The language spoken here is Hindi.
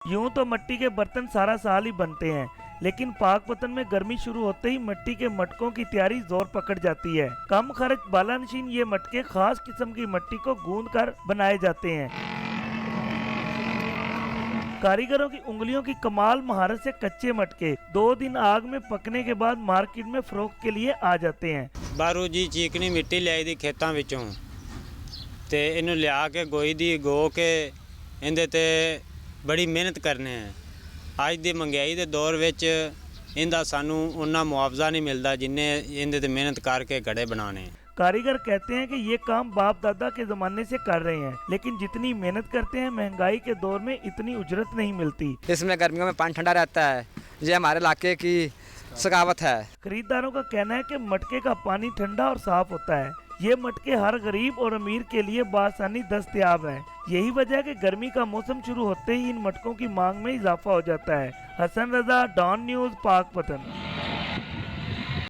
यूं तो मिट्टी के बर्तन सारा साल ही बनते हैं, लेकिन पाकपतन में गर्मी शुरू होते ही मिट्टी के मटकों की तैयारी जोर पकड़ जाती है। कम खर्च बालानशीन ये मटके खास किस्म की मिट्टी को गूंद कर बनाए जाते हैं। कारीगरों की उंगलियों की कमाल महारत से कच्चे मटके 2 दिन आग में पकने के बाद मार्केट में फरोख्त के लिए आ जाते हैं। ਬਾਹਰੋਂ ਜੀ ਚੀਕਣੀ ਮਿੱਟੀ ਲਿਆਈ ਦੀ ਖੇਤਾਂ ਵਿੱਚੋਂ ਤੇ ਇਹਨੂੰ ਲਿਆ ਕੇ ਗੋਈ ਦੀ ਗੋ ਕੇ ਇਹਦੇ ਤੇ ਬੜੀ ਮਿਹਨਤ ਕਰਨੇ ਆ। ਅੱਜ ਦੀ ਮਹਿੰਗਾਈ ਦੇ ਦੌਰ ਵਿੱਚ ਇਹਦਾ ਸਾਨੂੰ ਉਨਾ ਮੁਆਵਜ਼ਾ नहीं मिलता जिन्ने ਇਹਦੇ ਤੇ ਮਿਹਨਤ ਕਰਕੇ ਘੜੇ बनाने। कारीगर कहते हैं कि ये काम बाप दादा के ज़माने से कर रहे हैं, लेकिन जितनी मेहनत करते हैं महंगाई के दौर में इतनी उजरत नहीं मिलती। इसमें गर्मियों में पानी ठंडा रहता है, ये हमारे इलाके की सकावत है। खरीदारों का कहना है कि मटके का पानी ठंडा और साफ होता है। ये मटके हर गरीब और अमीर के लिए बासानी दस्तयाब है। यही वजह है कि गर्मी का मौसम शुरू होते ही इन मटकों की मांग में इजाफा हो जाता है। Hasan Raza, don news, Pakpattan.